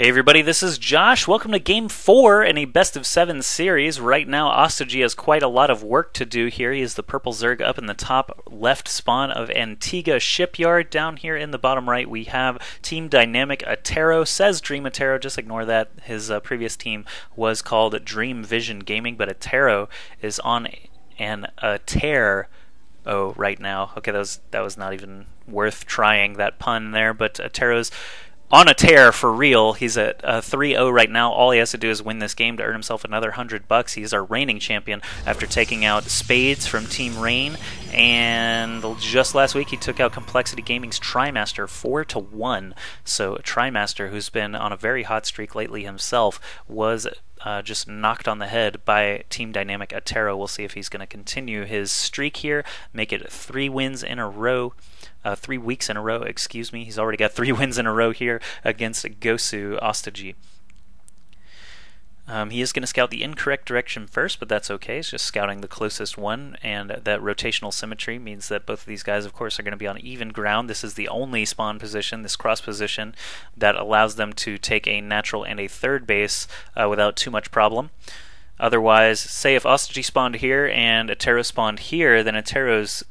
Hey everybody, this is Josh. Welcome to Game 4 in a best of 7 series. Right now, AskJoshy has quite a lot of work to do here. He is the purple Zerg up in the top left spawn of Antiga Shipyard. Down here in the bottom right, we have TD.Attero. Says Attero, just ignore that. His previous team was called Dream Vision Gaming, but Attero is on an tear. Oh, right now. Okay, that was not even worth trying, that pun there, but Attero's on a tear for real. He's at 3-0 right now. All he has to do is win this game to earn himself another $100. He's our reigning champion after taking out Spades from Team Rain. And just last week he took out Complexity Gaming's Trimaster 4-1. So Trimaster, who's been on a very hot streak lately himself, was just knocked on the head by TD.Attero. We'll see if he's going to continue his streak here, make it 3 wins in a row. 3 weeks in a row, excuse me. He's already got 3 wins in a row here against GoSu.OsToJiY. He is going to scout the incorrect direction first, but that's okay. He's just scouting the closest one, and that rotational symmetry means that both of these guys, of course, are going to be on even ground. This is the only spawn position, this cross position, that allows them to take a natural and a third base without too much problem. Otherwise, say if AskJoshy spawned here and Attero spawned here, then Attero's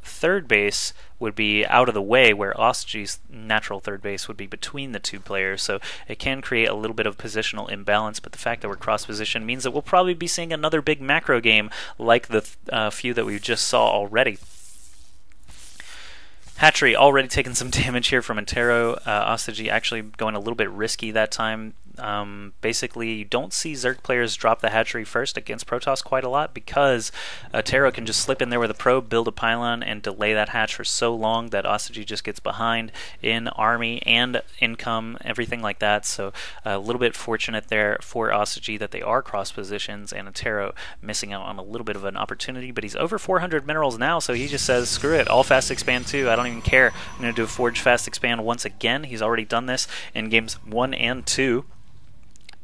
third base would be out of the way, where AskJoshy's natural third base would be between the two players. So it can create a little bit of positional imbalance, but the fact that we're cross-position means that we'll probably be seeing another big macro game like the few that we just saw already. Hatchery already taking some damage here from Attero. AskJoshy actually going a little bit risky that time. Basically, you don't see Zerg players drop the hatchery first against Protoss quite a lot, because Attero can just slip in there with a probe, build a pylon, and delay that hatch for so long that AskJoshy just gets behind in army and income, everything like that. So a little bit fortunate there for AskJoshy that they are cross positions, and Attero missing out on a little bit of an opportunity, but he's over 400 minerals now, so he just says, screw it, all fast expand too, I don't even care. I'm going to do a forge fast expand once again. He's already done this in games 1 and 2.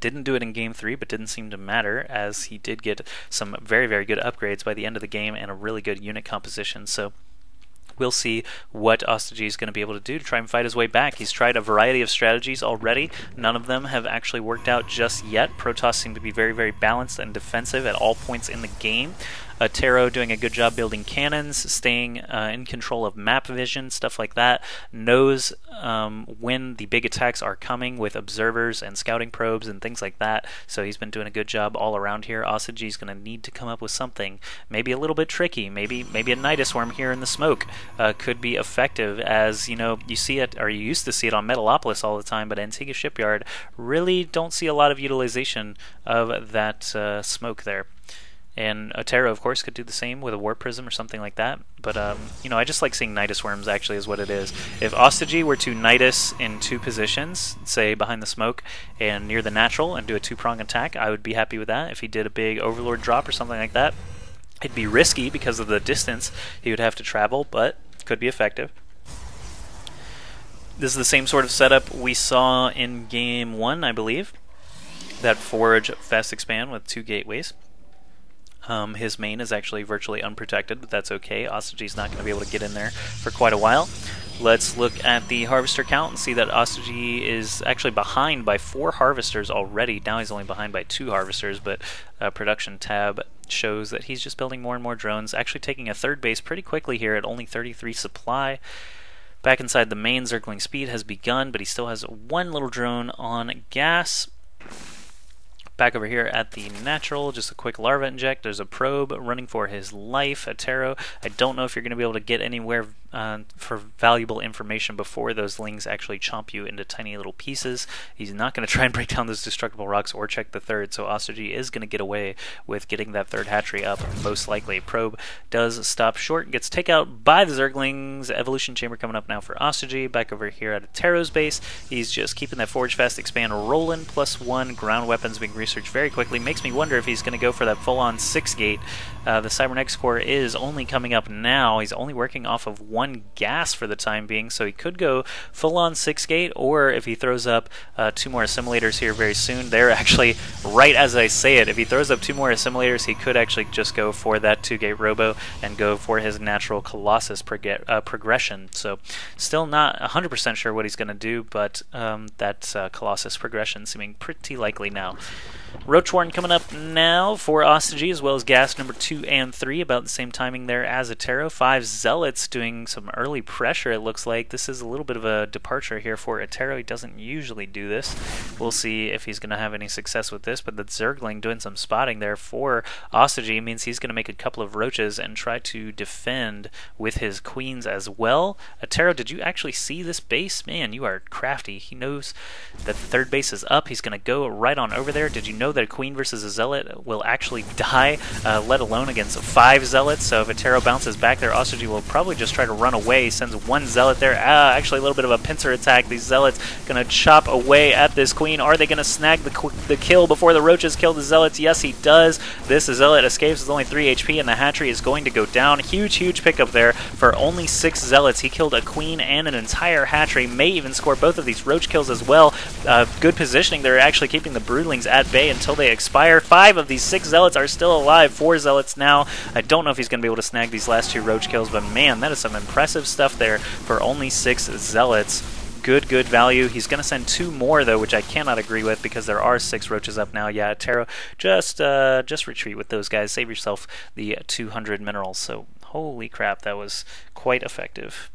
Didn't do it in Game 3, but didn't seem to matter, as he did get some very, very good upgrades by the end of the game and a really good unit composition. So we'll see what AskJoshy is going to be able to do to try and fight his way back. He's tried a variety of strategies already. None of them have actually worked out just yet. Protoss seem to be very, very balanced and defensive at all points in the game. Attero doing a good job building cannons, staying in control of map vision, stuff like that. Knows when the big attacks are coming with observers and scouting probes and things like that. So he's been doing a good job all around here. AskJoshy is going to need to come up with something maybe a little bit tricky. Maybe a Nidus Worm here in the smoke could be effective, as you see it, or you used to see it on Metalopolis all the time, but Antiga Shipyard really don't see a lot of utilization of that smoke there. And Attero, of course, could do the same with a Warp Prism or something like that. But, I just like seeing Nidus Worms, actually, is what it is. If AskJoshy were to Nidus in 2 positions, say behind the smoke and near the natural, and do a 2-prong attack, I would be happy with that. If he did a big Overlord drop or something like that, it'd be risky because of the distance he would have to travel, but could be effective. This is the same sort of setup we saw in Game 1, I believe. That Forge Fast Expand with 2 gateways. His main is actually virtually unprotected, but that's okay. AskJoshy's not going to be able to get in there for quite a while. Let's look at the harvester count and see that AskJoshy is actually behind by 4 harvesters already. Now he's only behind by 2 harvesters, but production tab shows that he's just building more and more drones, actually taking a third base pretty quickly here at only 33 supply. Back inside the main, Zergling speed has begun, but he still has 1 little drone on gas. Back over here at the natural, just a quick larva inject. There's a probe running for his life. Attero, I don't know if you're going to be able to get anywhere for valuable information before those lings actually chomp you into tiny little pieces. He's not going to try and break down those destructible rocks or check the third, so AskJoshy is going to get away with getting that third hatchery up, most likely. Probe does stop short, gets taken out by the Zerglings. Evolution Chamber coming up now for AskJoshy. Back over here at Attero's base, he's just keeping that Forge Fast Expand rolling, +1 ground weapons being researched very quickly. Makes me wonder if he's going to go for that full-on 6-gate. The Cybernetics Core is only coming up now. He's only working off of 1 1 gas for the time being, so he could go full-on 6-gate, or if he throws up 2 more assimilators here very soon, they're actually right as I say it. If he throws up 2 more assimilators, he could actually just go for that 2-gate robo and go for his natural Colossus progression. So still not 100% sure what he's going to do, but that Colossus progression seeming pretty likely now. Roach Warren coming up now for AskJoshy, as well as gas number 2 and 3, about the same timing there as AskJoshy. 5 Zealots doing some early pressure, it looks like. This is a little bit of a departure here for AskJoshy. He doesn't usually do this. We'll see if he's going to have any success with this, but the Zergling doing some spotting there for AskJoshy means he's going to make a couple of roaches and try to defend with his queens as well. AskJoshy, did you actually see this base? Man, you are crafty. He knows that the 3rd base is up. He's going to go right on over there. Did you know that a queen versus a zealot will actually die, let alone against 5 zealots? So if AskJoshy bounces back there, AskJoshy will probably just try to run away. He sends 1 zealot there. Actually a little bit of a pincer attack. These zealots going to chop away at this queen. Are they going to snag the kill before the roaches kill the zealots? Yes, he does. This zealot escapes with only 3 HP, and the hatchery is going to go down. Huge pickup there for only 6 zealots. He killed a queen and an entire hatchery. May even score both of these roach kills as well. Good positioning. They're actually keeping the broodlings at bay until they expire. 5 of these 6 zealots are still alive. 4 zealots now. I don't know if he's going to be able to snag these last 2 roach kills, but man, that is some impressive stuff there for only 6 zealots. Good value. He's going to send 2 more though, which I cannot agree with because there are 6 roaches up now. Yeah, AskJoshy, just retreat with those guys. Save yourself the 200 minerals. So holy crap, that was quite effective.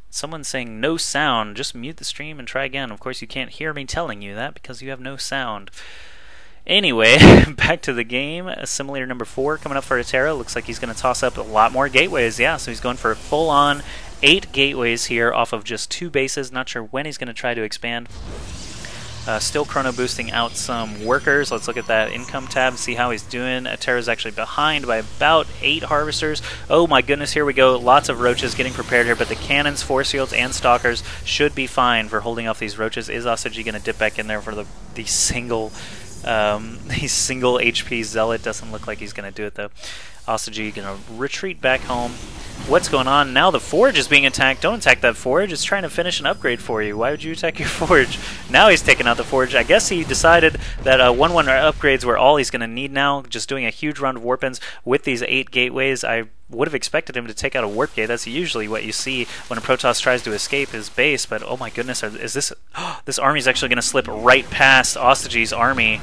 Someone's saying no sound. Just mute the stream and try again. Of course, you can't hear me telling you that because you have no sound. Anyway, back to the game. Assimilator number 4 coming up for AskJoshy. Looks like he's going to toss up a lot more gateways. Yeah, so he's going for full-on 8 gateways here off of just 2 bases. Not sure when he's going to try to expand. Still chrono boosting out some workers. Let's look at that income tab and see how he's doing. AskJoshy's actually behind by about 8 harvesters. Oh my goodness, here we go. Lots of roaches getting prepared here, but the cannons, force fields, and stalkers should be fine for holding off these roaches. Is AskJoshy going to dip back in there for the single HP zealot? Doesn't look like he's going to do it though. AskJoshy going to retreat back home. What's going on? Now the forge is being attacked. Don't attack that forge. It's trying to finish an upgrade for you. Why would you attack your forge? Now he's taking out the forge. I guess he decided that 1-1 upgrades were all he's going to need now. Just doing a huge round of warp-ins with these 8 gateways. I would have expected him to take out a warp gate. That's usually what you see when a Protoss tries to escape his base, but oh my goodness, is this this army is actually going to slip right past AskJoshy's army.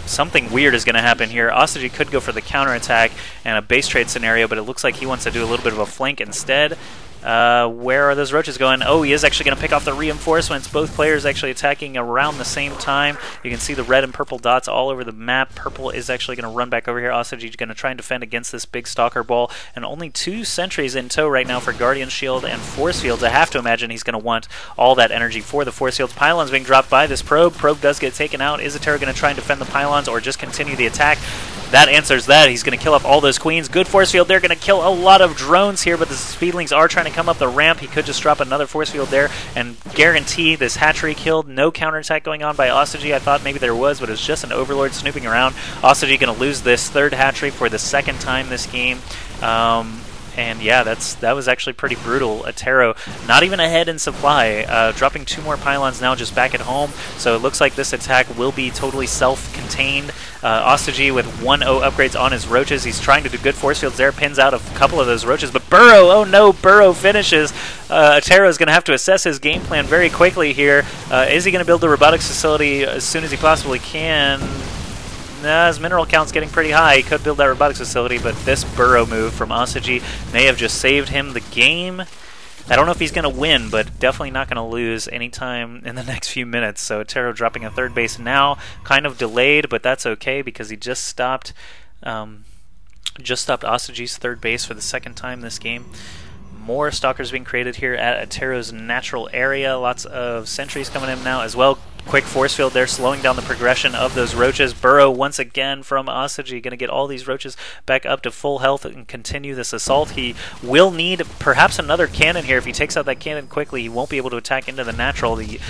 Something weird is going to happen here. AskJoshy could go for the counterattack and a base trade scenario, but it looks like he wants to do a little bit of a flank instead. Where are those roaches going? Oh, he is actually going to pick off the reinforcements. Both players actually attacking around the same time. You can see the red and purple dots all over the map. Purple is actually going to run back over here. AskJoshy is going to try and defend against this big stalker ball. And only 2 sentries in tow right now for Guardian Shield and Force Fields. I have to imagine he's going to want all that energy for the Force Fields. Pylons being dropped by this probe. Probe does get taken out. Is AskJoshy going to try and defend the pylons or just continue the attack? That answers that. He's going to kill off all those queens. Good force field. They're going to kill a lot of drones here, but the speedlings are trying to come up the ramp. He could just drop another force field there and guarantee this hatchery killed. No counterattack going on by AskJoshy. I thought maybe there was, but it's just an overlord snooping around. AskJoshy going to lose this 3rd hatchery for the 2nd time this game. And yeah, that was actually pretty brutal. AskJoshy not even ahead in supply, dropping 2 more pylons now just back at home. So it looks like this attack will be totally self-contained. AskJoshy with 1-0 upgrades on his roaches. He's trying to do good force fields there, pins out a couple of those roaches. But Burrow, oh no, Burrow finishes. AskJoshy is going to have to assess his game plan very quickly here. Is he going to build the robotics facility as soon as he possibly can? His mineral count's getting pretty high. He could build that robotics facility, but this burrow move from AskJoshy may have just saved him the game. I don't know if he's going to win, but definitely not going to lose anytime in the next few minutes. So AskJoshy dropping a 3rd base now, kind of delayed, but that's okay because he just stopped AskJoshy's 3rd base for the 2nd time this game. More stalkers being created here at AskJoshy's natural area. Lots of sentries coming in now as well. quick force field there, slowing down the progression of those roaches. Burrow once again from AskJoshy, going to get all these roaches back up to full health and continue this assault. He will need perhaps another cannon here. If he takes out that cannon quickly, he won't be able to attack into the natural. The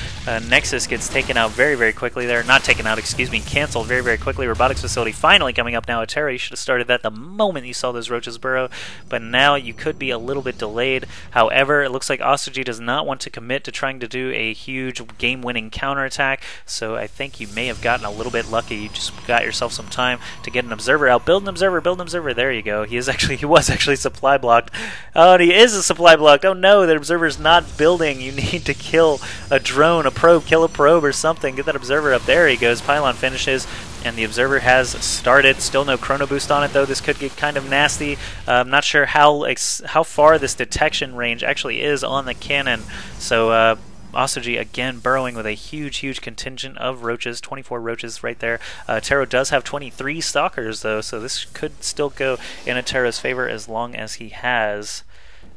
Nexus gets taken out very, very quickly there. Not taken out, excuse me, canceled very, very quickly. Robotics facility finally coming up now. ATTERO, you should have started that the moment you saw those roaches burrow, but now you could be a little bit delayed. However, it looks like AskJoshy does not want to commit to trying to do a huge game-winning counterattack, so I think you may have gotten a little bit lucky. You just got yourself some time to get an observer out. Build an observer, build an observer. There you go. He was actually supply blocked. Oh, and he is a supply blocked. Oh no, that observer's not building. You need to kill a drone, a probe, kill a probe or something. Get that observer up. There he goes. Pylon finishes, and the observer has started. Still no chrono boost on it though. This could get kind of nasty. I'm not sure how far this detection range actually is on the cannon. So AskJoshy again burrowing with a huge contingent of roaches, 24 roaches right there. ATTERO does have 23 stalkers though, so this could still go in ATTERO's favor as long as he has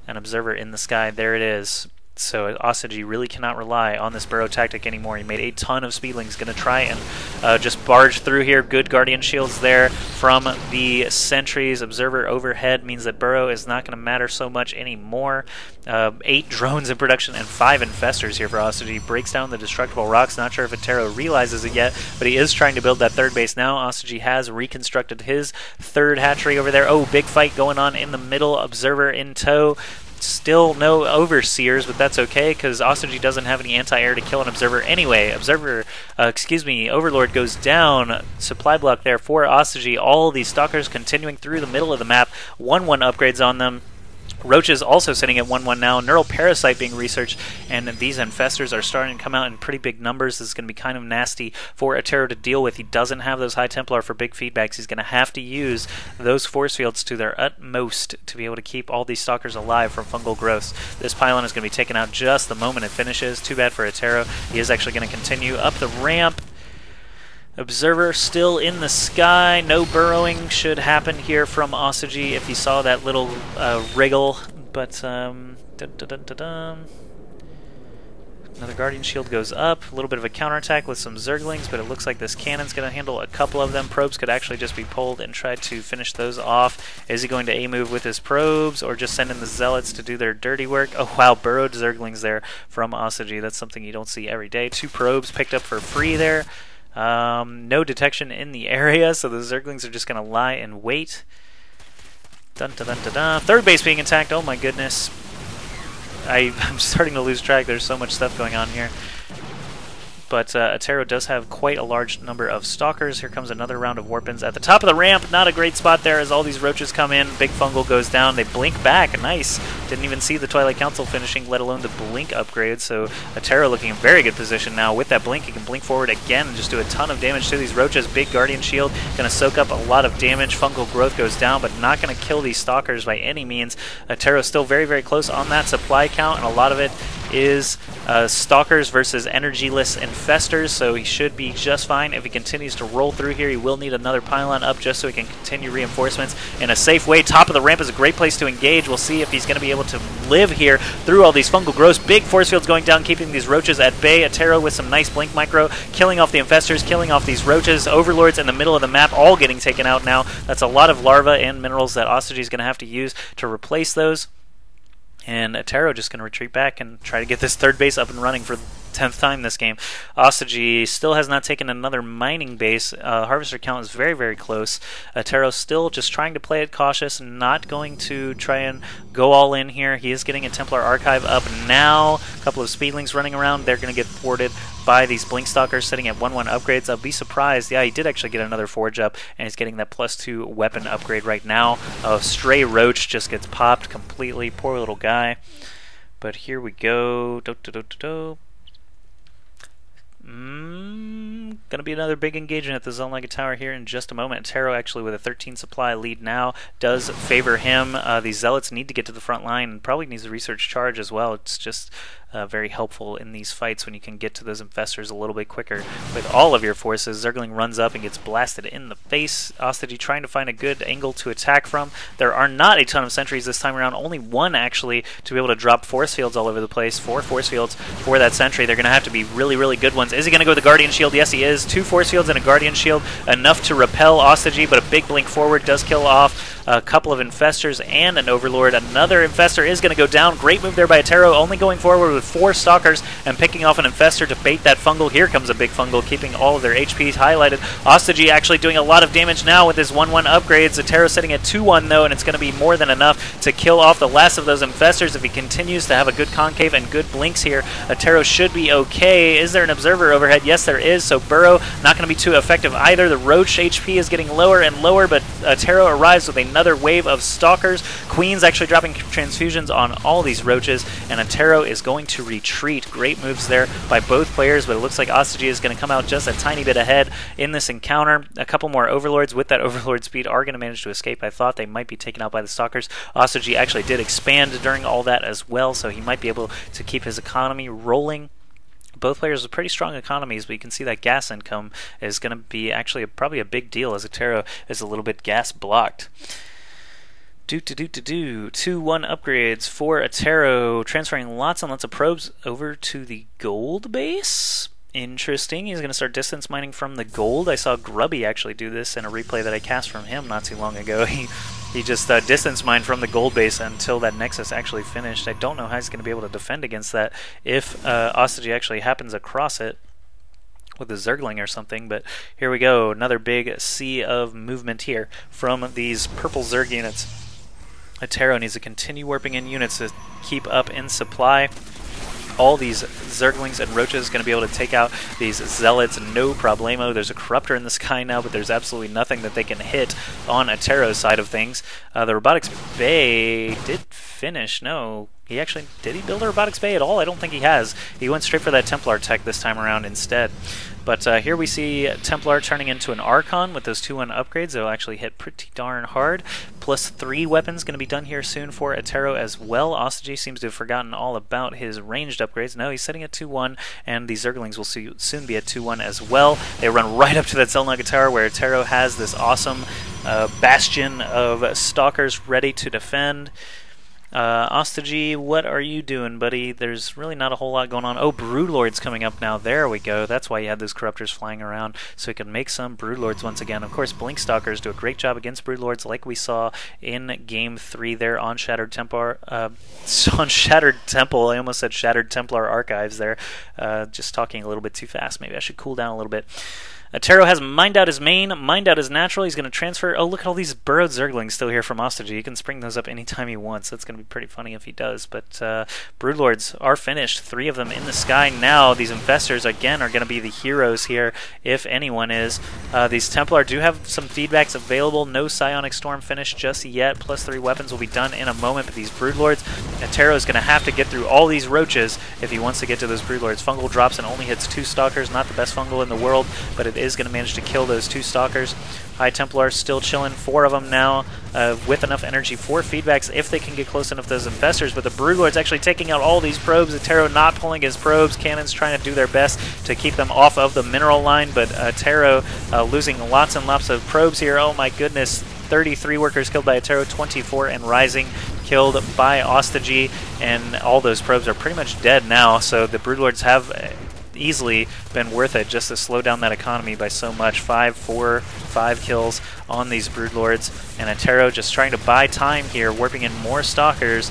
an observer in the sky. There it is. So AskJoshy really cannot rely on this burrow tactic anymore. He made a ton of speedlings, going to try and just barge through here. Good guardian shields there from the sentries. Observer overhead means that burrow is not going to matter so much anymore. 8 drones in production and 5 infestors here for AskJoshy. Breaks down the destructible rocks. Not sure if ATTERO realizes it yet, but he is trying to build that third base now. AskJoshy has reconstructed his third hatchery over there. Oh, big fight going on in the middle. Observer in tow. Still no overseers, but that's okay because AskJoshy doesn't have any anti-air to kill an observer anyway. Overlord goes down. Supply block there for AskJoshy. All these stalkers continuing through the middle of the map. 1-1 upgrades on them. Roaches also sitting at 1-1 now. Neural Parasite being researched, and these infestors are starting to come out in pretty big numbers. This is going to be kind of nasty for ATTERO to deal with. He doesn't have those High Templar for big feedbacks. He's going to have to use those force fields to their utmost to be able to keep all these stalkers alive from fungal growths. This pylon is going to be taken out just the moment it finishes. Too bad for ATTERO. He is actually going to continue up the ramp. Observer still in the sky. No burrowing should happen here from AskJoshy if he saw that little wriggle. But another guardian shield goes up. A little bit of a counterattack with some zerglings, but it looks like this cannon's going to handle a couple of them. Probes could actually just be pulled and try to finish those off. Is he going to A-move with his probes or just send in the zealots to do their dirty work? Oh wow, burrowed zerglings there from AskJoshy. That's something you don't see every day. 2 probes picked up for free there. No detection in the area, so the zerglings are just going to lie and wait. Dun, dun, dun, dun, dun. Third base being attacked. Oh my goodness. I'm starting to lose track. There's so much stuff going on here. But ATTERO does have quite a large number of stalkers. Here comes another round of warpins at the top of the ramp. Not a great spot there as all these roaches come in. Big fungal goes down. They blink back. Nice. Didn't even see the Twilight Council finishing, let alone the blink upgrade. So ATTERO looking in very good position now. With that blink, he can blink forward again and just do a ton of damage to these roaches. Big Guardian Shield going to soak up a lot of damage. Fungal growth goes down, but not going to kill these stalkers by any means. ATTERO still very, very close on that supply count, and a lot of it is stalkers versus energyless infestors, so he should be just fine. If he continues to roll through here, he will need another pylon up just so he can continue reinforcements in a safe way. Top of the ramp is a great place to engage. We'll see if he's going to be able to live here through all these fungal growths. Big force fields going down, keeping these roaches at bay. ATTERO with some nice blink micro, killing off the infestors, killing off these roaches. Overlords in the middle of the map, all getting taken out now. That's a lot of larvae and minerals that AskJoshy is going to have to use to replace those. And ATTERO just going to retreat back and try to get this third base up and running for the 10th time this game. AskJoshy still has not taken another mining base. Harvester count is very, very close. ATTERO still just trying to play it cautious, not going to try and go all in here. He is getting a Templar Archive up now. A couple of speedlings running around. They're going to get thwarted by these blink stalkers sitting at 1-1 upgrades. I'll be surprised. Yeah, he did actually get another forge up, and he's getting that +2 weapon upgrade right now. Stray Roach just gets popped completely. Poor little guy. But here we go. Gonna be another big engagement at the Zone Like a Tower here in just a moment. ATTERO actually with a 13 supply lead now does favor him. These zealots need to get to the front line and probably needs a research charge as well. It's just very helpful in these fights when you can get to those infestors a little bit quicker with all of your forces. Zergling runs up and gets blasted in the face. OsToJiY trying to find a good angle to attack from. There are not a ton of sentries this time around, only one actually to be able to drop force fields all over the place. 4 force fields for that sentry. They're going to have to be really, really good ones. Is he going to go with the Guardian Shield? Yes, he is. 2 force fields and a Guardian Shield, enough to repel OsToJiY, but a big blink forward does kill off a couple of infestors and an overlord. Another infestor is going to go down. Great move there by Attero, only going forward with 4 stalkers and picking off an infestor to bait that fungal. Here comes a big fungal, keeping all of their HPs highlighted. OsToJiY actually doing a lot of damage now with his 1-1 upgrades. Attero sitting at 2-1 though, and it's going to be more than enough to kill off the last of those infestors if he continues to have a good concave and good blinks here. Attero should be okay. Is there an observer overhead? Yes, there is. So Burrow not going to be too effective either. The Roach HP is getting lower and lower, but Attero arrives with another wave of stalkers. Queen's actually dropping transfusions on all these roaches, and Attero is going to retreat. Great moves there by both players, but it looks like OsToJiY is going to come out just a tiny bit ahead in this encounter. A couple more overlords with that overlord speed are going to manage to escape. I thought they might be taken out by the stalkers. OsToJiY actually did expand during all that as well, so he might be able to keep his economy rolling. Both players with pretty strong economies, but you can see that gas income is going to be actually probably a big deal as Attero is a little bit gas blocked. 2-1 upgrades for Attero, transferring lots and lots of probes over to the gold base. Interesting. He's going to start distance mining from the gold. I saw Grubby actually do this in a replay that I cast from him not too long ago. He just distance mined from the gold base until that Nexus actually finished. I don't know how he's going to be able to defend against that if OsToJiY actually happens across it with a Zergling or something, but here we go. Another big sea of movement here from these purple Zerg units. Attero needs to continue warping in units to keep up in supply. All these Zerglings and Roaches going to be able to take out these Zealots, no problemo. There's a Corruptor in the sky now, but there's absolutely nothing that they can hit on Attero's side of things. The Robotics Bay did finish. No, he actually, did he build a Robotics Bay at all? I don't think he has. He went straight for that Templar tech this time around instead. But here we see Templar turning into an Archon with those 2-1 upgrades. They'll actually hit pretty darn hard. Plus 3 weapons going to be done here soon for Attero as well. OsToJiY seems to have forgotten all about his ranged upgrades. No, he's sitting at 2-1, and the Zerglings will soon be at 2-1 as well. They run right up to that Xel'Naga Tower where Attero has this awesome bastion of Stalkers ready to defend. OsToJiY, what are you doing, buddy? There's really not a whole lot going on. Oh, Broodlord's coming up now. There we go. That's why you had those Corruptors flying around, so he can make some Broodlords once again. Of course, Blink Stalkers do a great job against Broodlords, like we saw in Game 3 there on Shattered Templar. On Shattered Temple, I almost said Shattered Templar Archives there. Just talking a little bit too fast. Maybe I should cool down a little bit. Attero has mined out his main, mined out his natural. He's going to transfer. Oh, look at all these burrowed Zerglings still here from OsToJiY. He can spring those up anytime he wants. That's going to be pretty funny if he does. But Broodlords are finished. 3 of them in the sky now. These Infestors, again, are going to be the heroes here, if anyone is. These Templar do have some feedbacks available. No Psionic Storm finished just yet. Plus 3 weapons will be done in a moment. But these Broodlords, Attero is going to have to get through all these Roaches if he wants to get to those Broodlords. Fungal drops and only hits 2 Stalkers. Not the best Fungal in the world, but it is going to manage to kill those 2 Stalkers. High Templar still chilling, 4 of them now, with enough energy for feedbacks if they can get close enough to those Infestors. But the Broodlord's actually taking out all these probes. Attero not pulling his probes. Cannons trying to do their best to keep them off of the mineral line, but Attero losing lots and lots of probes here. Oh my goodness. 33 workers killed by Attero, 24 and rising killed by OsToJiY, and all those probes are pretty much dead now, so the Broodlords have easily been worth it just to slow down that economy by so much. 5 kills on these Broodlords, and Attero just trying to buy time here, warping in more Stalkers.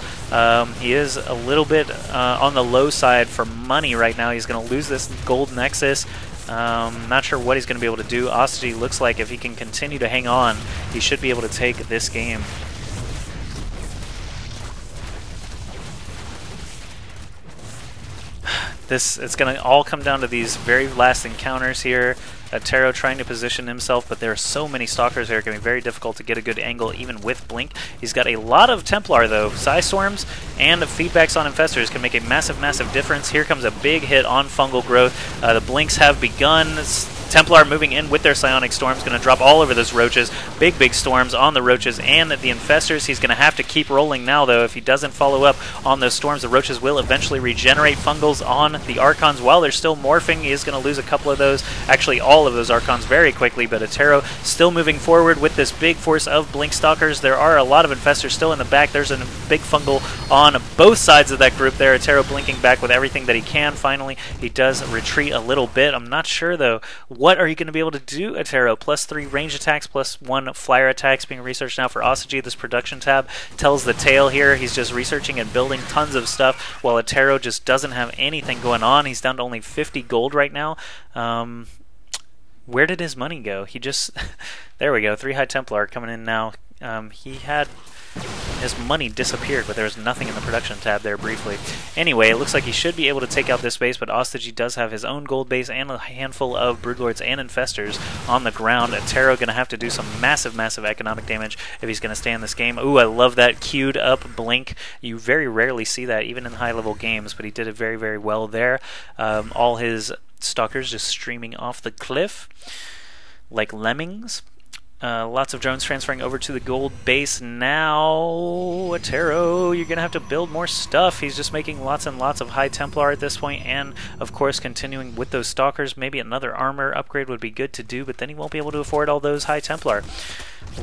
He is a little bit on the low side for money right now. He's going to lose this gold Nexus. Not sure what he's going to be able to do. OsToJiY looks like if he can continue to hang on, he should be able to take this game. It's going to all come down to these very last encounters here. Attero trying to position himself, but there are so many Stalkers here, it's going to be very difficult to get a good angle even with Blink. He's got a lot of Templar though. Psystorms and feedbacks on Infestors can make a massive, massive difference. Here comes a big hit on Fungal Growth. The Blinks have begun. Templar moving in with their Psionic Storms, going to drop all over those Roaches. Big storms on the Roaches and the Infestors. He's going to have to keep rolling now, though. If he doesn't follow up on those Storms, the Roaches will eventually regenerate Fungals on the Archons. While they're still morphing, he is going to lose a couple of those, actually all of those Archons very quickly, but Attero still moving forward with this big force of Blink Stalkers. There are a lot of Infestors still in the back. There's a big Fungal on both sides of that group there. Attero blinking back with everything that he can. Finally, he does retreat a little bit. I'm not sure, though. What are you going to be able to do, Attero? +3 range attacks, +1 flyer attacks being researched now for OsToJiY. This production tab tells the tale here. He's just researching and building tons of stuff, while Attero just doesn't have anything going on. He's down to only 50 gold right now. Where did his money go? He just... there we go. 3 High Templar coming in now. He had... his money disappeared, but there was nothing in the production tab there briefly. Anyway, it looks like he should be able to take out this base, but OsToJiY does have his own gold base and a handful of Broodlords and Infestors on the ground. Attero going to have to do some massive economic damage if he's going to stay in this game. Ooh, I love that queued up blink. You very rarely see that, even in high-level games, but he did it very well there. All his Stalkers just streaming off the cliff like lemmings. Lots of drones transferring over to the gold base now. Attero, you're going to have to build more stuff. He's just making lots and lots of High Templar at this point, and of course continuing with those Stalkers. Maybe another armor upgrade would be good to do, but then he won't be able to afford all those High Templar.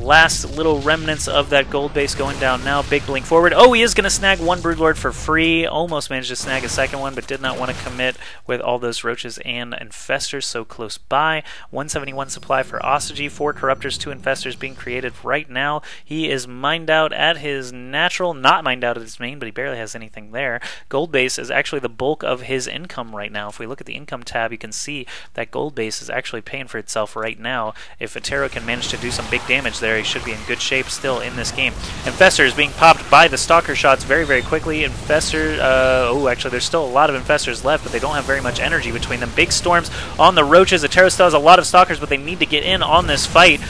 Last little remnants of that gold base going down now. Big blink forward. Oh, he is going to snag one Broodlord for free. Almost managed to snag a second one, but did not want to commit with all those Roaches and Infestors so close by. 171 supply for OsToJiY. 4 Corruptors, 2 Infestors being created right now. He is mined out at his natural, not mined out at his main, but he barely has anything there. Gold base is actually the bulk of his income right now. If we look at the income tab, you can see that gold base is actually paying for itself right now. If Attero can manage to do some big damage there, he should be in good shape still in this game. Infestors being popped by the Stalker shots very quickly. Infestors, oh, actually there's still a lot of Infestors left, but they don't have very much energy between them. Big storms on the Roaches. Attero still has a lot of Stalkers, but they need to get in on this fight.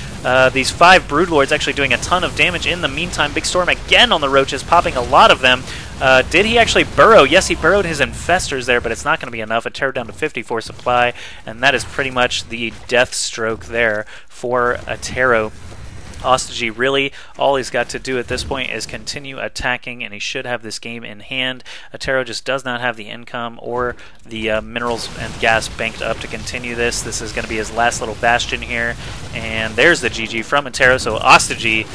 These 5 Broodlords actually doing a ton of damage in the meantime. Big storm again on the Roaches, popping a lot of them. Did he actually burrow? Yes, he burrowed his Infestors there, but it's not going to be enough. Attero down to 54 supply, and that is pretty much the death stroke there for Attero. OsToJiY, really, all he's got to do at this point is continue attacking, and he should have this game in hand. Attero just does not have the income or the minerals and gas banked up to continue this. This is going to be his last little bastion here, and there's the GG from Attero. So OsToJiY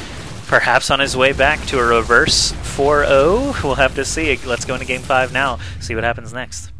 perhaps on his way back to a reverse 4-0. We'll have to see. Let's go into Game 5 now, see what happens next.